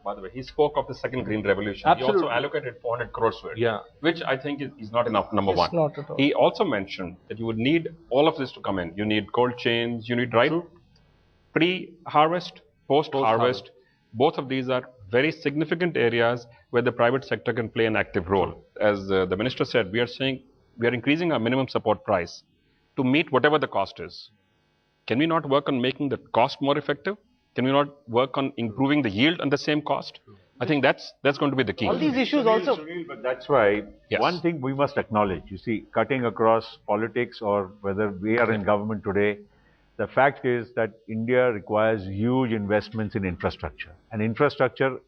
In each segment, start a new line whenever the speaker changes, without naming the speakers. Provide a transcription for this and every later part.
by the way, he spoke of the second green revolution.
Absolutely.
He also allocated 400 crores to it,
Yeah.
which I think is not enough, number one.
not at all.
He also mentioned that you would need all of this to come in. You need cold chains, you need right pre-harvest, post-harvest. Both of these are very significant areas where the private sector can play an active role. As the minister said, we are saying we are increasing our minimum support price to meet whatever the cost is. Can we not work on making the cost more effective? Can we not work on improving the yield on the same cost? I think that's going to be the key.
All these issues also.
Sunil, but that's why one thing we must acknowledge, you see, cutting across politics or whether we are in government today, the fact is that India requires huge investments in infrastructure. And infrastructure,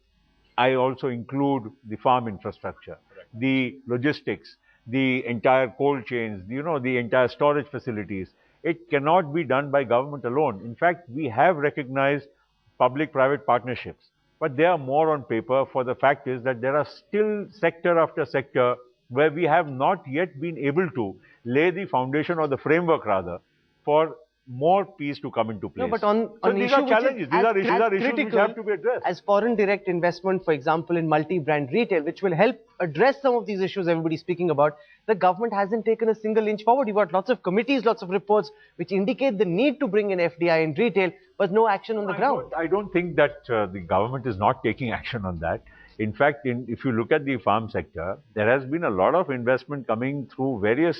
I also include the farm infrastructure, the logistics, the entire cold chains, the entire storage facilities. It cannot be done by government alone. In fact, we have recognized public-private partnerships, but they are more on paper. For the fact is that there are still sector after sector where we have not yet been able to lay the foundation or the framework rather for more peace to come into place.
No, but on
these
issue
are
which
challenges.
is
These are
as
issues which
critical
have to be addressed.
as foreign direct investment, for example, in multi-brand retail, which will help address some of these issues everybody's speaking about. The government hasn't taken a single inch forward. You've got lots of committees, lots of reports which indicate the need to bring in FDI in retail, but no action on the ground.
I don't think that the government is not taking action on that. In fact, if you look at the farm sector, there has been a lot of investment coming through various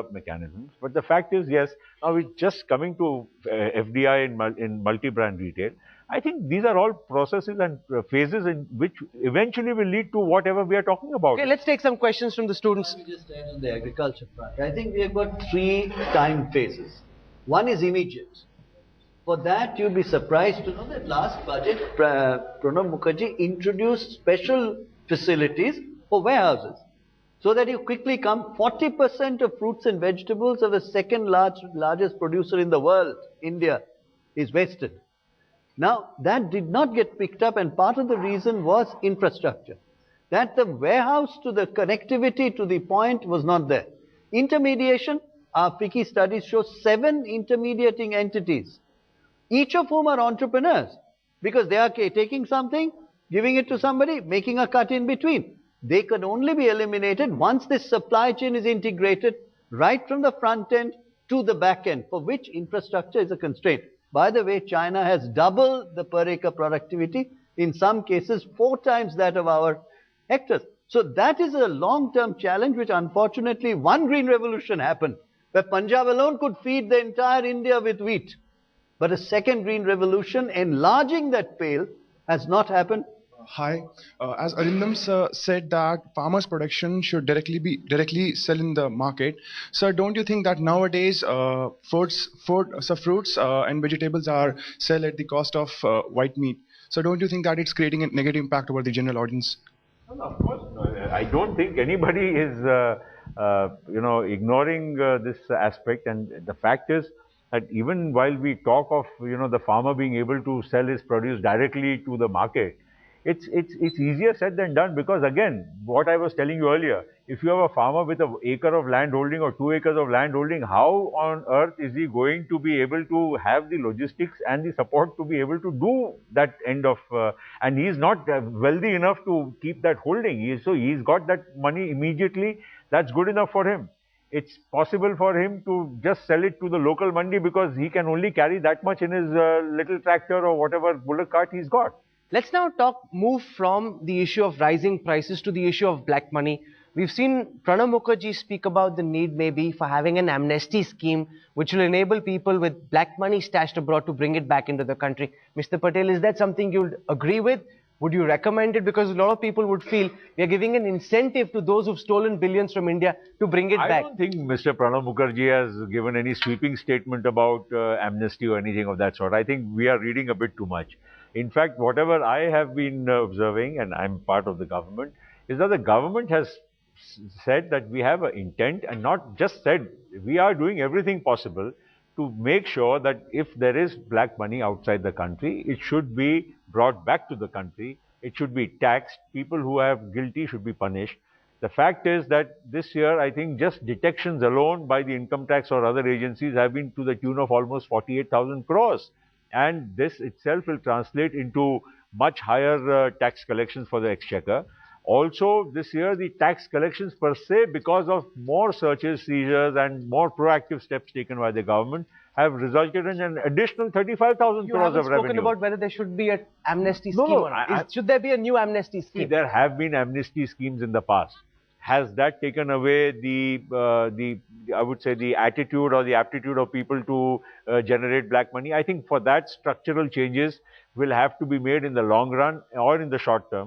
mechanisms. But the fact is, yes, now it's just coming to FDI in multi-brand retail. I think these are all processes and phases in which eventually will lead to whatever we are talking about.
Okay, let's take some questions from the students.
Let me just add on the agriculture front. I think we have got 3 time phases. One is immediate. For that, you'll be surprised to know that last budget, Pranab Mukherjee introduced special facilities for warehouses. So that you quickly come, 40% of fruits and vegetables of the second largest producer in the world, India, is wasted. Now, that did not get picked up, and part of the reason was infrastructure. That the warehouse to the connectivity to the point was not there. Intermediation, our FICCI studies show 7 intermediating entities, each of whom are entrepreneurs, because they are taking something, giving it to somebody, making a cut in between. They can only be eliminated once this supply chain is integrated right from the front end to the back end, for which infrastructure is a constraint. By the way, China has doubled the per acre productivity, in some cases 4 times that of our hectares. So that is a long-term challenge, which unfortunately one green revolution happened, where Punjab alone could feed the entire India with wheat. But a second green revolution enlarging that pale has not happened.
Hi, as Arindam sir said that farmers' production should directly sell in the market. Sir, don't you think that nowadays fruits and vegetables are sell at the cost of white meat? So don't you think that it's creating a negative impact over the general audience?
No, of course, I don't think anybody is ignoring this aspect. And the fact is that even while we talk of the farmer being able to sell his produce directly to the market, it's easier said than done, because again, what I was telling you earlier, if you have a farmer with an acre of land holding or 2 acres of land holding, how on earth is he going to be able to have the logistics and the support to be able to do that end of, and he's not wealthy enough to keep that holding. So he's got that money immediately. That's good enough for him. It's possible for him to just sell it to the local mandi because he can only carry that much in his little tractor or whatever bullock cart he's got.
Let's now move from the issue of rising prices to the issue of black money. We've seen Pranab Mukherjee speak about the need maybe for having an amnesty scheme which will enable people with black money stashed abroad to bring it back into the country. Mr. Patel, is that something you'd agree with? Would you recommend it? Because a lot of people would feel we are giving an incentive to those who've stolen billions from India to bring it back.
I don't think Mr. Pranab Mukherjee has given any sweeping statement about amnesty or anything of that sort. I think we are reading a bit too much. In fact, whatever I have been observing, and I'm part of the government, is that the government has said that we have an intent, and not just said, we are doing everything possible to make sure that if there is black money outside the country, it should be brought back to the country. It should be taxed. People who are guilty should be punished. The fact is that this year, I think just detections alone by the income tax or other agencies have been to the tune of almost 48,000 crores. And this itself will translate into much higher tax collections for the exchequer. Also, this year, the tax collections per se, because of more searches, seizures, and more proactive steps taken by the government, have resulted in an additional 35,000
You
crores
haven't
of
spoken
revenue.
about whether there should be an amnesty
No,
scheme
no,
or not. Should there be a new amnesty
See,
scheme?
there have been amnesty schemes in the past. Has that taken away I would say, the attitude or the aptitude of people to generate black money? I think for that, structural changes will have to be made in the long run or in the short term.